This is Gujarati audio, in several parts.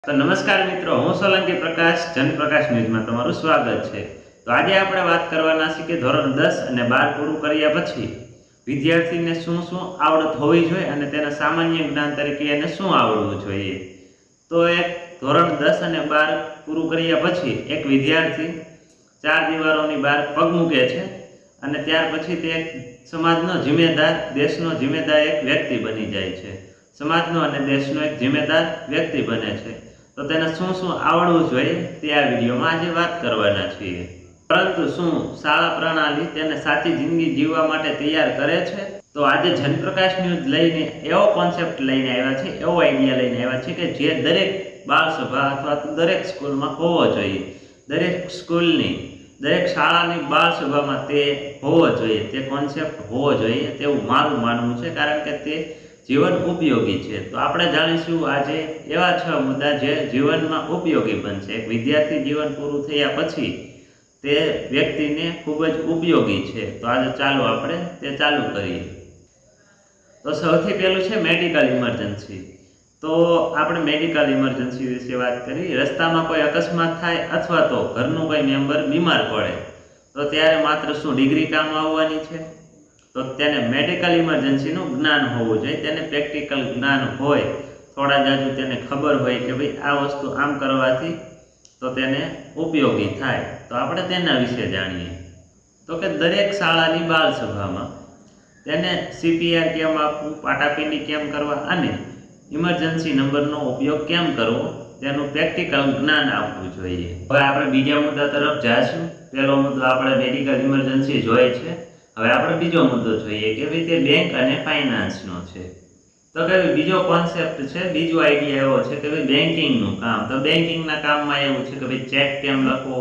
તો નમસ્કાર મિત્રો, હું સોલંકી પ્રકાશ જનપ્રકાશ ન્યૂઝમાં તમારું સ્વાગત છે। તો આજે આપણે વાત કરવાના છે કે ધોરણ 10 અને 12 પૂરું કર્યા પછી વિદ્યાર્થીને શું શું આવડત હોવી જોઈએ અને તેના સામાન્ય જ્ઞાન તરીકે એને શું આવડવું જોઈએ। તો એક ધોરણ 10 અને 12 પૂરું કર્યા પછી એક વિદ્યાર્થી ચાર દીવારોની બહાર પગ મૂકે છે અને ત્યાર પછી તે સમાજનો જિમ્મેદાર, દેશનો જિમ્મેદાર એક વ્યક્તિ બની જાય છે। સમાજનો અને દેશનો એક જિમ્મેદાર વ્યક્તિ બને છે। તો તેને શું શું આવડવું જોઈએ તે આ વિડીયોમાં આજે વાત કરવાના છીએ। પરંતુ શું શાળા પ્રણાલી તેને સાચી જિંદગી જીવવા માટે તૈયાર કરે છે? તો આજે જનપ્રકાશ ન્યૂઝ લઈને એવો કોન્સેપ્ટ લઈને આવ્યા છે, એવો આઈડિયા લઈને આવ્યા છે કે જે દરેક બાળ સભા અથવા તો દરેક સ્કૂલમાં હોવો જોઈએ। દરેક સ્કૂલની, દરેક શાળાની બાળ સભામાં તે હોવો જોઈએ, તે કોન્સેપ્ટ હોવો જોઈએ તેવું મારું માનવું છે, કારણ કે તે જીવન ઉપયોગી છે। તો આપણે જાણીશું આજે એવા 6 મુદ્દા જે જીવનમાં ઉપયોગી બનશે। એક વિદ્યાર્થી જીવન પૂરું થયા પછી તે વ્યક્તિને ખૂબ જ ઉપયોગી છે। તો આજે ચાલો આપણે તે ચાલુ કરીએ। તો સૌથી પહેલું છે મેડિકલ ઇમરજન્સી। તો આપણે મેડિકલ ઇમરજન્સી વિશે વાત કરી। રસ્તામાં કોઈ અકસ્માત થાય અથવા તો ઘરનું કોઈ મેમ્બર બીમાર પડે તો ત્યારે માત્ર શું ડિગ્રી કામ આવવાની છે? તો તેને મેડિકલ ઇમરજન્સીનું જ્ઞાન હોવું જોઈએ, તેને પ્રેક્ટિકલ જ્ઞાન હોય, થોડા જાજુ તેને ખબર હોય કે ભાઈ આ વસ્તુ આમ કરવાથી તો તેને ઉપયોગી થાય। તો આપણે તેના વિશે જાણીએ। તો કે દરેક શાળાની બાળ સભામાં તેને CPR કેમ આપવું, પાટાપિંડી કેમ કરવા અને ઇમરજન્સી નંબરનો ઉપયોગ કેમ કરવો તેનું પ્રેક્ટિકલ જ્ઞાન આપવું જોઈએ। હવે આપણે બીજા મુદ્દા તરફ જાશું। પહેલો મુદ્દો આપણે મેડિકલ ઇમરજન્સી જોઈએ છે। હવે આપણે બીજો મુદ્દો જોઈએ કે ભાઈ તે બેંક અને ફાઇનાન્સનો છે। તો કે બીજો કોન્સેપ્ટ છે, બીજો આઈડિયા એવો છે કે ભાઈ બેન્કિંગનું કામ। તો બેન્કિંગના કામમાં એવું છે કે ભાઈ ચેક કેમ લખવો,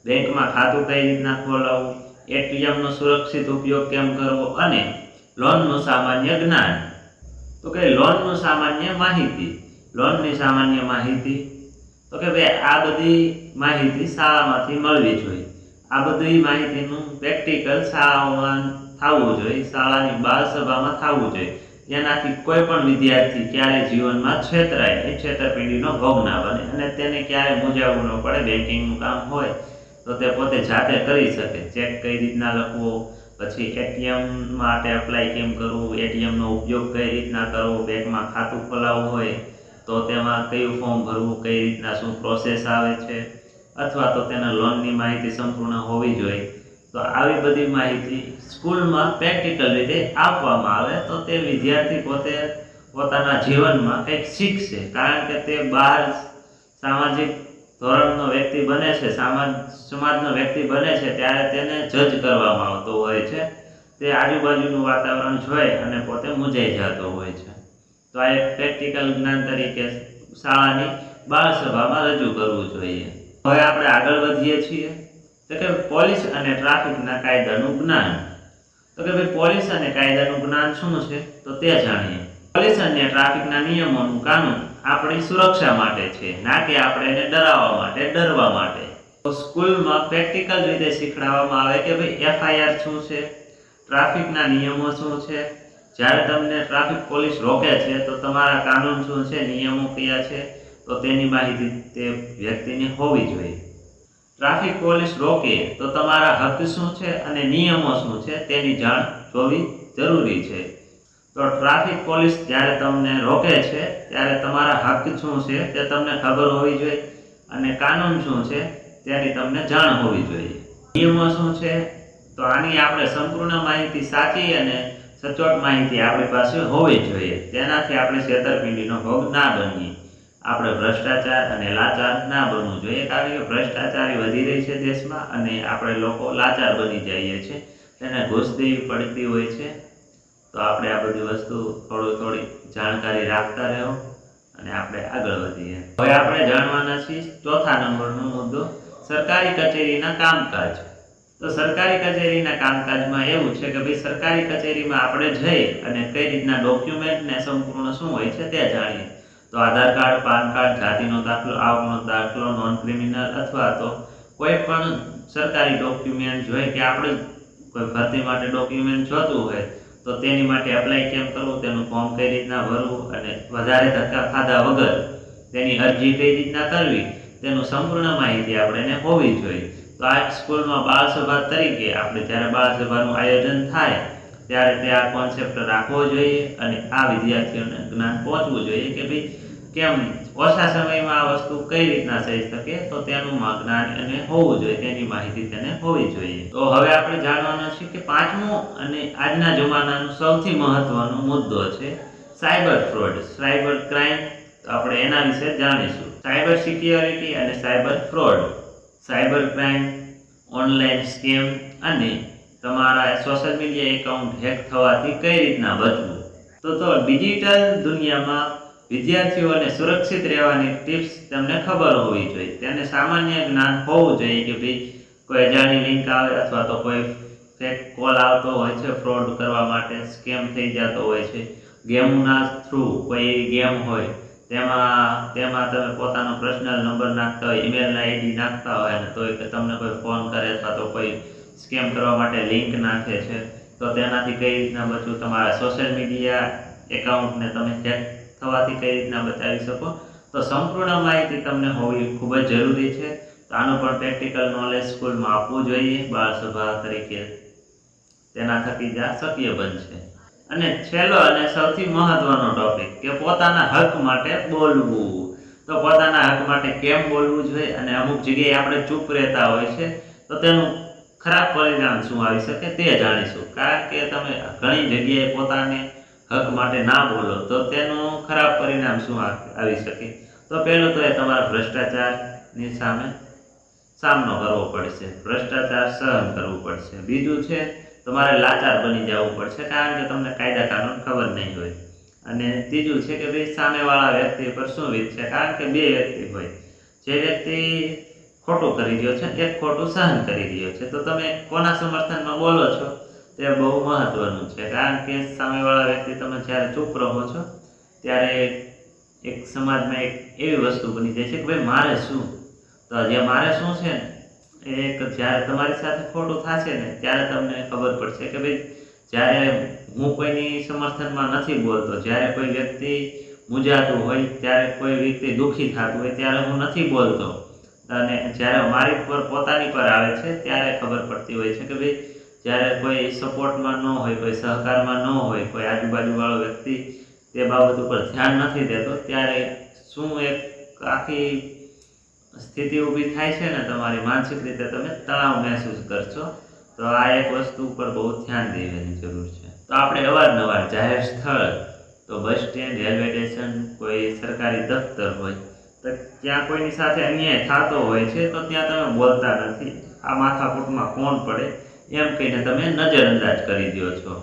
બેંકમાં ખાતું કઈ રીતના ખોલાવવું, ATMનો સુરક્ષિત ઉપયોગ કેમ કરવો અને લોનનું સામાન્ય જ્ઞાન। તો કે લોનનું સામાન્ય માહિતી, લોનની સામાન્ય માહિતી તો કે ભાઈ આ બધી માહિતી શાળામાંથી મળવી જોઈએ। આ બધી માહિતીનું પ્રેક્ટિકલ શાળાઓમાં થવું જોઈએ, શાળાની બાળ સભામાં થવું જોઈએ, જેનાથી કોઈ પણ વિદ્યાર્થી ક્યારે જીવનમાં છેતરાય, એ છેતરપિંડીનો ભોગ ના બને અને તેને ક્યારે મૂંઝાવવું ન પડે। બેન્કિંગનું કામ હોય તો તે પોતે જાતે કરી શકે, ચેક કઈ રીતના લખવો, પછી ATM માટે એપ્લાય કેમ કરવું, ATMનો ઉપયોગ કઈ રીતના કરવો, બેંકમાં ખાતું ખોલાવવું હોય તો તેમાં કયું ફોર્મ ભરવું, કઈ રીતના શું પ્રોસેસ આવે છે, અથવા તો તેના લોનની માહિતી સંપૂર્ણ હોવી જોઈએ। તો આવી બધી માહિતી સ્કૂલમાં પ્રેક્ટિકલ રીતે આપવામાં આવે તો તે વિદ્યાર્થી પોતે પોતાના જીવનમાં કંઈક શીખશે, કારણ કે તે બહાર સામાજિક ધોરણનો વ્યક્તિ બને છે, સમાજનો વ્યક્તિ બને છે ત્યારે તેને જજ કરવામાં આવતો હોય છે। તે આજુબાજુનું વાતાવરણ જોઈ અને પોતે મૂંઝાઈ જતો હોય છે। તો આ એક પ્રેક્ટિકલ જ્ઞાન તરીકે શાળાની બાળ સભામાં રજૂ કરવું જોઈએ। હવે આપણે આગળ વધીએ છીએ તો કે પોલીસ અને ટ્રાફિકના કાયદાનું જ્ઞાન। તો કે ભાઈ પોલીસ અને કાયદાનું જ્ઞાન શું છે તો તે જાણીએ। પોલીસ અને ટ્રાફિકના નિયમોનું કાનૂન આપણી સુરક્ષા માટે છે, ના કે આપણે એને ડરાવવા માટે, ડરવા માટે। તો સ્કૂલમાં પ્રેક્ટિકલ રીતે શીખવાડવામાં આવે કે ભાઈ FIR શું છે, ટ્રાફિકના નિયમો શું છે, જ્યારે તમને ટ્રાફિક પોલીસ રોકે છે તો તમારા કાનૂન શું છે, નિયમો કયા છે, તો તેની માહિતી તે વ્યક્તિને હોવી જોઈએ। ટ્રાફિક પોલીસ રોકે તો તમારા હક શું છે અને નિયમો શું છે તેની જાણ હોવી જરૂરી છે। તો ટ્રાફિક પોલીસ જ્યારે તમને રોકે છે ત્યારે તમારા હક શું છે તે તમને ખબર હોવી જોઈએ અને કાનૂન શું છે તેની તમને જાણ હોવી જોઈએ। નિયમો શું છે તો આની આપણે સંપૂર્ણ માહિતી, સાચી અને સચોટ માહિતી આપણી પાસે હોવી જોઈએ, તેનાથી આપણે છેતરપિંડીનો ભોગ ના બનીએ, આપણે ભ્રષ્ટાચાર અને લાચાર ના બનવું જોઈએ, કારણ કે ભ્રષ્ટાચારી વધી રહી છે દેશમાં અને આપણે લોકો લાચાર બની જઈએ છીએ, તેને ઘૂસ દેવી પડતી હોય છે। તો આપણે આ બધી વસ્તુ થોડી જાણકારી રાખતા રહો અને આપણે આગળ વધીએ। હવે આપણે જાણવાના છીએ ચોથા નંબરનો મુદ્દો, સરકારી કચેરીના કામકાજ। તો સરકારી કચેરીના કામકાજમાં એવું છે કે ભાઈ સરકારી કચેરીમાં આપણે જઈ અને કઈ રીતના ડોક્યુમેન્ટ ને સંપૂર્ણ શું હોય છે તે જાણીએ। તો આધાર કાર્ડ, પાન કાર્ડ, જાતિનો દાખલો, આવકનો દાખલો, નોન ક્રિમિનલ અથવા તો કોઈ પણ સરકારી ડોક્યુમેન્ટ જોઈએ કે આપણે કોઈ ભરતી માટે ડોક્યુમેન્ટ જોતું હોય તો તેની માટે એપ્લાય કેમ કરવું, તેનું ફોર્મ કઈ રીતના ભરવું અને વધારે ધક્કા ખાધા વગર તેની અરજી કઈ રીતના કરવી તેનું સંપૂર્ણ માહિતી આપણે એને હોવી જોઈએ. તો આ સ્કૂલમાં બાળસભા તરીકે આપણે જ્યારે બાળસભાનું આયોજન થાય ત્યારે તે આ કોન્સેપ્ટ રાખવો જોઈએ અને આ વિદ્યાર્થીઓને જ્ઞાન પહોંચવું જોઈએ કે ભાઈ કેમ ઓછા સમયમાં આ વસ્તુ કઈ રીતના થઈ શકે, તો તેનું જ્ઞાન એને હોવું જોઈએ, તેની માહિતી તેને હોવી જોઈએ. તો હવે આપણે જાણવાનું છે કે પાંચમો અને આજના જમાનાનો સૌથી મહત્વનો મુદ્દો છે સાયબર ફ્રોડ, સાયબર ક્રાઇમ. તો આપણે એના વિશે જાણીશું. સાયબર સિક્યોરિટી અને cyber fraud, cyber crime, online scam અને તમારા સોશિયલ મીડિયા એકાઉન્ટ હેક થવાથી કઈ રીતના બચવું. તો ડિજિટલ દુનિયામાં વિદ્યાર્થીઓને સુરક્ષિત રહેવાની ટિપ્સ તમને ખબર હોવી જોઈએ. તેને સામાન્ય જ્ઞાન હોવું જોઈએ કે ભાઈ કોઈ અજાણી લિંક આવે અથવા તો કોઈ ફેક કોલ આવતો હોય છે ફ્રોડ કરવા માટે, સ્કેમ થઈ જતો હોય છે, ગેમના થ્રુ કોઈ એવી ગેમ હોય તેમાં તમે પોતાનો પર્સનલ નંબર નાખતા હોય, ઈમેલ આઈડી નાખતા હોય અને તો તમને કોઈ ફોન કરે અથવા તો કોઈ સ્કેમ કરવા માટે લિંક નાખે છે, તો તેનાથી કઈ રીતના બચવું. તમારા સોશિયલ મીડિયા એકાઉન્ટને તમે હેક થવાથી કઈ રીતના બચાવી શકો, તો સંપૂર્ણ માહિતી તમને હોવી ખૂબ જ જરૂરી છે. તો આનું પણ પ્રેક્ટિકલ નોલેજ સ્કૂલમાં આપવું જોઈએ બાળસભા તરીકે, તેના થકી જ આ શક્ય બનશે. અને છેલ્લો અને સૌથી મહત્વનો ટોપિક કે પોતાના હક માટે બોલવું. તો પોતાના હક માટે કેમ બોલવું જોઈએ અને અમુક જગ્યાએ આપણે ચૂપ રહેતા હોય છે તો તેનું ખરાબ પરિણામ શું આવી શકે તે જાણીશું. કારણ કે તમે ઘણી જગ્યાએ પોતાને હક માટે ના બોલો તો તેનું ખરાબ પરિણામ શું આવી શકે. તો પહેલું તો એ તમારા ભ્રષ્ટાચારની સામે સામનો કરવો પડશે, ભ્રષ્ટાચાર સહન કરવું પડશે. બીજું છે તમારે લાચાર બની જવું પડશે કારણ કે તમને કાયદા કાનૂન ખબર નહીં હોય. અને ત્રીજું છે કે ભાઈ સામેવાળા વ્યક્તિ પર શું વીતશે, કારણ કે બે વ્યક્તિ હોય, જે વ્યક્તિ ખોટું કરી રહ્યો છે એક ખોટું સહન કરી રહ્યો છે, તો તમે કોના સમર્થનમાં બોલો છો તે બહુ મહત્વનું છે. કારણ કે સામેવાળા વ્યક્તિ તમે જ્યારે ચૂપ રહો છો ત્યારે એક સમાજમાં એક એવી વસ્તુ બની જાય છે કે ભાઈ મારે શું, તો જે મારે શું છે ને એક જ્યારે તમારી સાથે ખોટું થશે ને ત્યારે તમને ખબર પડશે કે ભાઈ જ્યારે હું કોઈની સમર્થનમાં નથી બોલતો, જ્યારે કોઈ વ્યક્તિ મૂંઝાતું હોય, ત્યારે કોઈ વ્યક્તિ દુઃખી થતું હોય ત્યારે હું નથી બોલતો, અને જ્યારે મારી પર પોતાની પર આવે છે ત્યારે ખબર પડતી હોય છે કે ભાઈ જ્યારે કોઈ સપોર્ટમાં ન હોય, કોઈ સહકારમાં ન હોય, કોઈ આજુબાજુવાળો વ્યક્તિ તે બાબત ઉપર ધ્યાન નથી દેતો, ત્યારે શું એક આખી સ્થિતિ ઊભી થાય છે ને તમારી માનસિક રીતે તમે તણાવ મહેસૂસ કરશો. તો આ એક વસ્તુ ઉપર બહુ ધ્યાન દેવાની જરૂર છે. તો આપણે અવારનવાર જાહેર સ્થળ, તો બસ સ્ટેન્ડ, રેલવે સ્ટેશન, કોઈ સરકારી દફતર હોય તો ત્યાં કોઈની સાથે અન્યાય થતો હોય છે તો ત્યાં તમે બોલતા નથી. આ માથાકૂટમાં કોણ પડે એમ કહીને તમે નજરઅંદાજ કરી દો છો.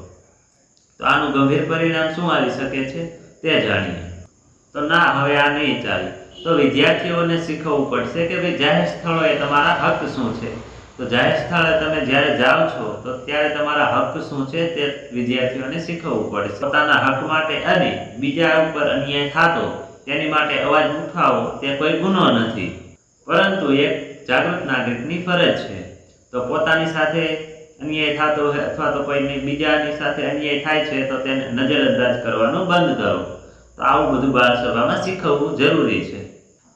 તો આનું ગંભીર પરિણામ શું આવી શકે છે તે જાણીએ. તો ના, હવે આ નહીં ચાલે. તો વિદ્યાર્થીઓને શીખવવું પડશે કે ભાઈ જાહેર સ્થળોએ તમારા હક શું છે. તો જાહેર સ્થળે તમે જ્યારે જાઓ છો તો ત્યારે તમારા હક શું છે તે વિદ્યાર્થીઓને શીખવવું પડશે. પોતાના હક માટે અને બીજા ઉપર અન્યાય થતો તેની માટે અવાજ ઉઠાવવો તે કોઈ ગુનો નથી, પરંતુ એક જાગૃત નાગરિકની ફરજ છે. તો પોતાની સાથે અન્યાય થતો હોય અથવા તો કોઈની બીજાની સાથે અન્યાય થાય છે તો તેને નજરઅંદાજ કરવાનું બંધ કરો. તો આવું બધું બાળસભામાં શીખવવું જરૂરી છે.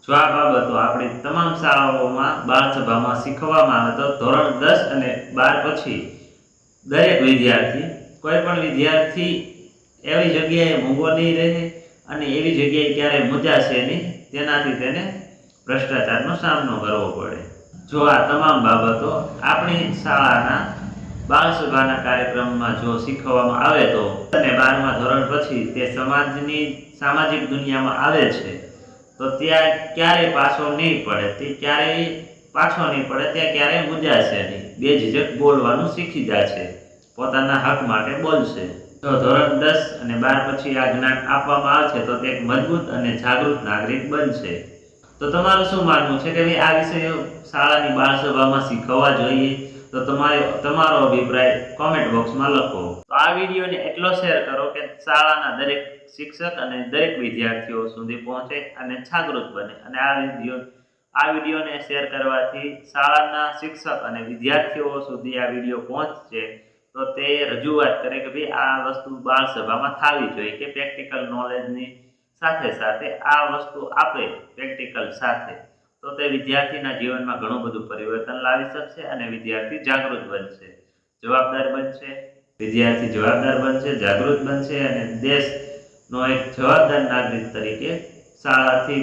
જો આ બાબતો આપણી તમામ શાળાઓમાં બાળસભામાં શીખવવામાં આવે તો ધોરણ 10 અને 12 પછી દરેક વિદ્યાર્થી, કોઈ પણ વિદ્યાર્થી એવી જગ્યાએ મૂંગો નહીં રહે અને એવી જગ્યાએ ક્યારેય મૂંઝાશે નહીં તેનાથી તેને ભ્રષ્ટાચારનો સામનો કરવો પડે. જો આ તમામ બાબતો આપણી શાળાના બાળસભાના કાર્યક્રમમાં જો શીખવવામાં આવે તો અને 12મા ધોરણ પછી તે સમાજની સામાજિક દુનિયામાં આવે છે તો ત્યાં ક્યારેય પાછો નહીં પડે, તે ક્યારેય મૂંઝાશે નહીં, બેઝિઝક બોલવાનું શીખી જશે, પોતાના હક માટે બોલશે. જો ધોરણ 10 અને 12 પછી આ જ્ઞાન આપવામાં આવશે તો તે એક મજબૂત અને જાગૃત નાગરિક બનશે. તો તમારું શું માનવું છે કે ભાઈ આ વિષયો શાળાની બાળસભામાં શીખવવા જોઈએ? તો તમારો અભિપ્રાય કોમેન્ટ બોક્સમાં લખો. તો આ વિડીયોને એટલો શેર કરો કે શાળાના દરેક શિક્ષક અને દરેક વિદ્યાર્થીઓ સુધી પહોંચે અને જાગૃત બને. અને આ વિડીયોને શેર કરવાથી શાળાના શિક્ષક અને વિદ્યાર્થીઓ સુધી આ વિડીયો પહોંચશે તો તે રજૂઆત કરે કે ભાઈ આ વસ્તુ બાળસભામાં થવી જોઈએ, કે પ્રેક્ટિકલ નોલેજની સાથે સાથે આ વસ્તુ આપે પ્રેક્ટિકલ સાથે, તો તે વિદ્યાર્થીના જીવનમાં ઘણું બધું પરિવર્તન લાવી શકશે અને વિદ્યાર્થી જાગૃત બનશે, જવાબદાર બનશે. વિદ્યાર્થી જવાબદાર બનશે, જાગૃત બનશે અને દેશનો એક જવાબદાર નાગરિક તરીકે શાળાથી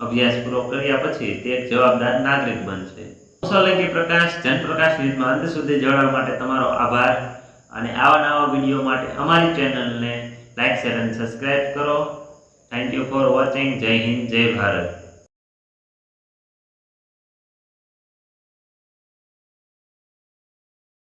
અભ્યાસ પૂરો કર્યા પછી તે એક જવાબદાર નાગરિક બનશે. સમસલંગી પ્રકાશ જનપ્રકાશ ન્યૂઝમાં અંત સુધી જોડાવા માટે તમારો આભાર અને આવા નવા વિડીયો માટે અમારી ચેનલને લાઈક, શેર અને સબસ્ક્રાઇબ કરો. Thank you for watching. જય હિન્દ, જય ભારત.